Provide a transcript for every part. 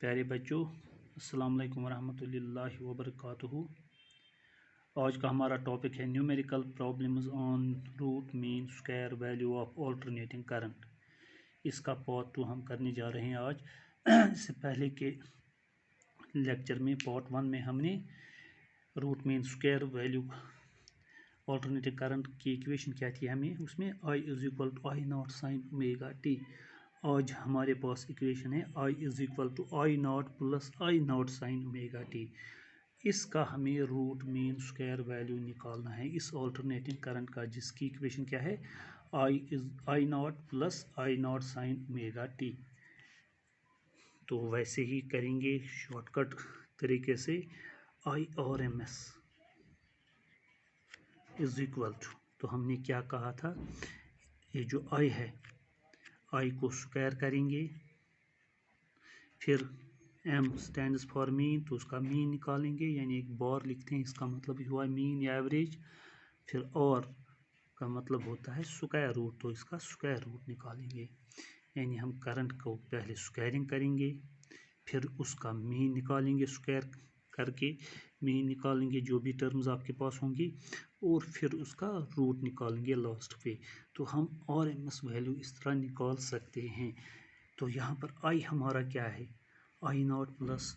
प्यारे बच्चों, अस्सलाम वालेकुम वरहमतुल्लाहि वबरकातुहू। आज का हमारा टॉपिक है numerical problems on root mean square value of alternating current. इसका पार्ट 2 हम करने जा रहे हैं आज। इससे पहले के लेक्चर में पार्ट 1 में हमने root mean square value alternating current की इक्वेशन क्या थी, हमें उसमें I is equal to I naught sine omega t. आज हमारे पास इक्वेशन है I is equal to I naught plus I naught sine omega t. इसका हमें रूट मीन स्क्वायर वैल्यू निकालना है इस अल्टरनेटिंग करंट का, जिसकी इक्वेशन क्या है I naught plus I naught sine omega t. तो वैसे ही करेंगे शॉर्टकट तरीके से। I R M S is equal to, तो हमने क्या कहा था, ये जो आई है आई को स्क्वायर करेंगे, फिर एम स्टैंड्स फॉर मीन, तो उसका मीन निकालेंगे, यानी एक बार लिखते हैं, इसका मतलब हुआ मीन या एवरेज। फिर और का मतलब होता है स्क्वायर रूट, तो इसका स्क्वायर रूट निकालेंगे, यानी हम करंट को पहले स्क्वायरिंग करेंगे, फिर उसका मीन निकालेंगे, स्क्वायर करके मीन निकालेंगे जो भी टर्म्स आपके पास होंगी, और फिर उसका रूट निकालेंगे लास्ट पे। तो हम और एम एस वैल्यू इस तरह निकाल सकते हैं। तो यहाँ पर आई हमारा क्या है, I naught plus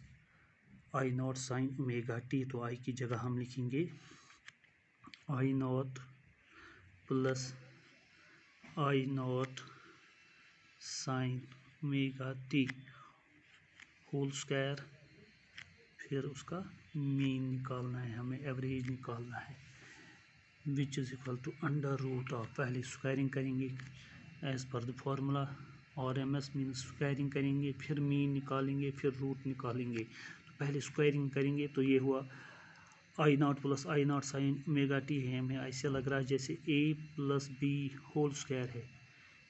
I naught sine omega t. तो आई की जगह हम लिखेंगे I naught plus I naught sine omega t whole square, फिर उसका मीन निकालना है, हमें एवरेज निकालना है, which is equal to under root of, पहले स्क्वायरिंग करेंगे as per the formula, R M S mean squaring करेंगे, फिर मीन निकालेंगे, फिर रूट निकालेंगे। तो पहले स्क्वायरिंग करेंगे, तो ये हुआ I naught plus I naught sine omega t है, हमें ऐसे लग रहा है जैसे A plus B whole square है,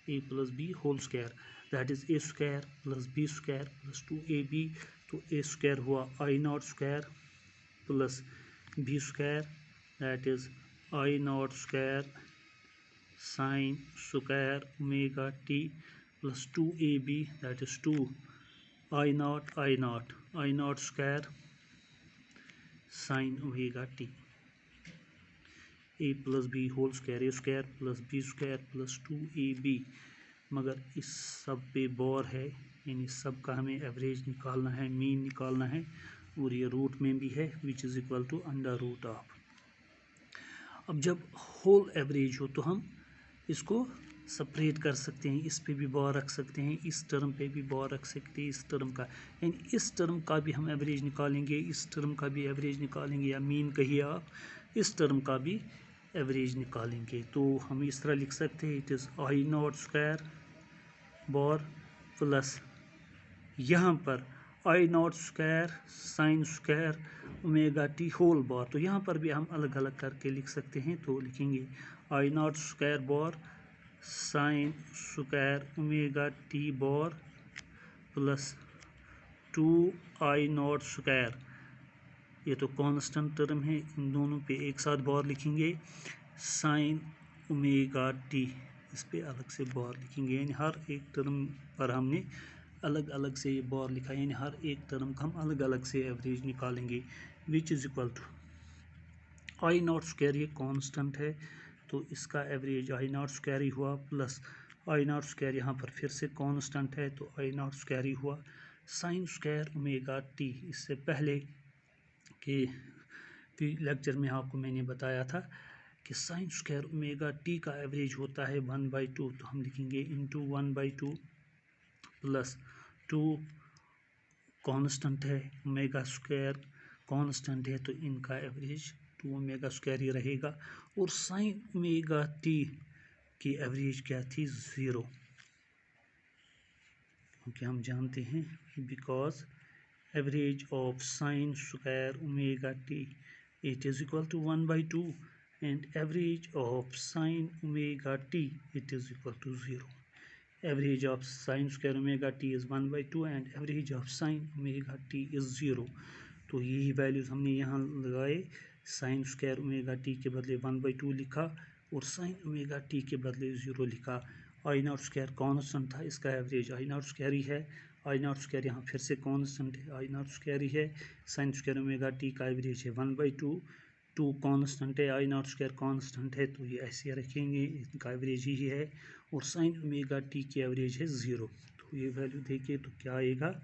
A plus B whole square, that is A square plus B square plus 2ab। तो ए स्क्वायर हुआ I naught square plus B square, that is I naught square sine square omega t plus 2ab, that is 2 I naught square sine omega t, A plus B whole square, A square plus B square plus 2ab। मगर इस सब पे बॉर है, यानी सब का हमें average निकालना है, मीन निकालना है, और ये रूट में भी है, which is equal to under root of. अब जब होल एवरेज हो तो हम इसको सेपरेट कर सकते हैं, इस पे भी बॉर रख सकते हैं, इस टर्म पे भी बॉर रख सकते हैं, इस टर्म का, यानी इस टर्म का भी हम एवरेज निकालेंगे, इस टर्म का भी एवरेज निकालेंगे, या मीन कहिए आप, इस टर्म का भी एवरेज निकालेंगे। तो हम इस तरह लिख सकते हैं, it is I naught square bar plus यहाँ पर I naught square sine square omega t whole bar. तो यहाँ पर भी हम अलग अलग करके लिख सकते हैं, तो लिखेंगे I naught square bar sine square omega t bar plus 2 I naught square, ये तो कांस्टेंट टर्म है, इन दोनों पे एक साथ बार लिखेंगे, साइन ओमेगा टी, इस पे अलग से बार लिखेंगे, यानी हर एक टर्म पर हमने अलग अलग से ये बार लिखा है, यानी हर एक टर्म का हम अलग अलग से एवरेज निकालेंगे, which is equal to I naught square, ये कांस्टेंट है, तो इसका एवरेज आई नॉट स्क्वायर ही हुआ, प्लस आई नॉट स्क्वायर यहाँ पर फिर से कांस्टेंट है, तो आई नॉट स्क्वायर ही हुआ, साइन स्क्वायर ओमेगा टी। इससे पहले के लेक्चर में आपको मैंने बताया था कि साइन स्क्वायर ओमेगा टी का एवरेज होता है 1/2, तो हम लिखेंगे इंटू 1/2 प्लस 2 कांस्टेंट है, ओमेगा स्क्वायर कांस्टेंट है, तो इनका एवरेज 2 ओमेगा स्क्वायर ही रहेगा, और साइन ओमेगा टी की एवरेज क्या थी, 0, क्योंकि हम जानते हैं because average of sine square omega t it is equal to 1/2 and average of sin omega t it is equal to 0. Average of sin square omega t is 1/2 and average of sin omega t is 0. तो यही values हमने यहाँ लगाए, sin square omega t के बदले 1/2 लिखा और sin omega t के बदले 0 लिखा। आई नॉट स्क्वायर कॉन्स्टेंट था, इसका एवरेज आई नॉट स्क्वायर ही है, आई नॉट स्क्वायर यहाँ फिर से कांस्टेंट है, आई नॉट स्क्वायर ही है, साइन स्क्वायर ओमेगा टी का एवरेज है 1/2, 2 कांस्टेंट है, आई नॉट स्क्वायर कांस्टेंट है, तो ये ऐसे रखेंगे, इनका एवरेज ही है, और साइन ओमेगा टी की एवरेज है 0। तो ये वैल्यू देखिए तो क्या आएगा,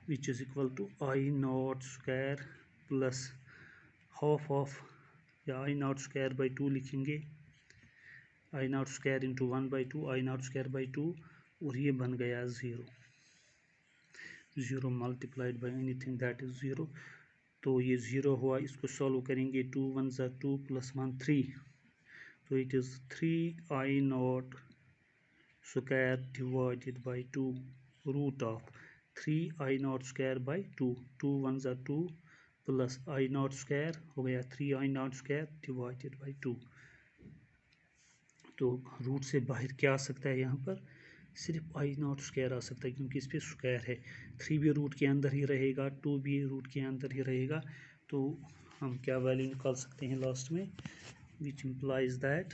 which is equal to I naught square plus half of, या आई नॉट स्क्वायर बाई 2 लिखेंगे, I naught square into 1/2, I naught square by 2, और ये बन गया 0, 0 multiplied by anything that is 0। तो ये 0 हुआ, इसको सॉल्व करेंगे, 2 1 ज़ा 2 प्लस 1 3, तो it is 3 I naught square divided by 2 root of 3 I naught square by 2, 2 1 ज़ा 2 प्लस आई नॉट स्क्वायर हो गया 3 I naught square divided by 2। तो रूट से बाहर क्या आ सकता है, यहाँ पर सिर्फ आई नॉट स्क्वायर आ सकता है, क्योंकि इस पर स्क्वायर है, 3 भी रूट के अंदर ही रहेगा, 2 भी रूट के अंदर ही रहेगा। तो हम क्या वैल्यू निकाल सकते हैं लास्ट में, which implies that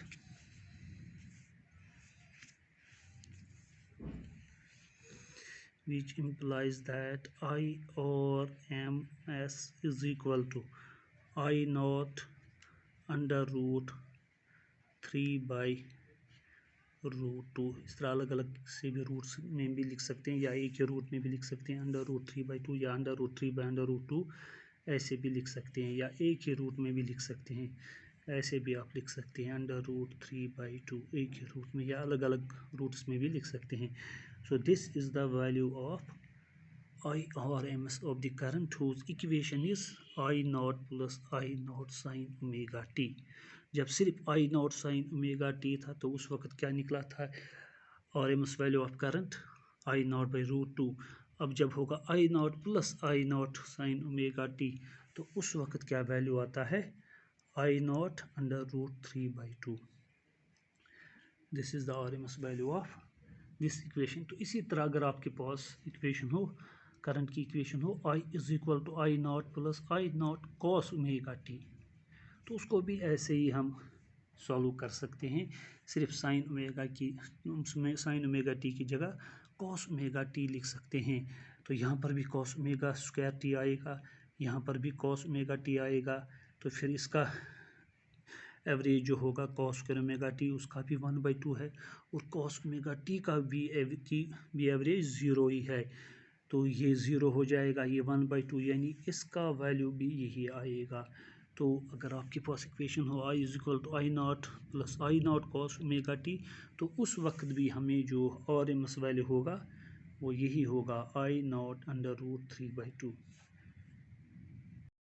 I or MS is equal to I naught under root 3/√2। इस तरह अलग अलग से भी रूट्स में भी लिख सकते हैं, या एक ही रूट में भी लिख सकते हैं, अंडर रूट 3/2 या अंडर रूट 3/√2 ऐसे भी लिख सकते हैं, या एक ही रूट में भी लिख सकते हैं, ऐसे भी आप लिख सकते हैं, अंडर रूट 3/2 एक ही रूट में, या अलग अलग रूट्स में भी लिख सकते हैं। So this is the value of IRMS of the current whose equation is I naught plus I naught sin omega t। जब सिर्फ I naught sin omega t था तो उस वक्त क्या निकला था, RMS value of current I naught by √2। अब जब होगा I naught plus I naught sin omega t, तो उस वक्त क्या वैल्यू आता है, I naught under root 3/2। This is the RMS value of this equation. तो इसी तरह अगर आपके पास इक्वेशन हो, करंट की इक्वेशन हो, I is equal to I naught plus I naught cos omega t, तो उसको भी ऐसे ही हम सॉल्व कर सकते हैं, सिर्फ साइन ओमेगा की, उसमें साइन ओमेगा टी की जगह कॉस ओमेगा टी लिख सकते हैं। तो यहाँ पर भी कॉस ओमेगा स्क्वायर टी आएगा, यहाँ पर भी कॉस ओमेगा टी आएगा, तो फिर इसका एवरेज जो होगा कॉस स्क्वायर ओमेगा टी उसका भी 1/2 है, और कॉस ओमेगा टी का भी एवरेज 0 ही है, तो ये 0 हो जाएगा, ये 1/2, यानी इसका वैल्यू भी यही आएगा। तो अगर आपके पास इक्वेशन हो I is equal to I naught plus I naught cos omega t, तो उस वक्त भी हमें जो RMS वैल्यू होगा वो यही होगा I नॉट अंडर रूट 3/2।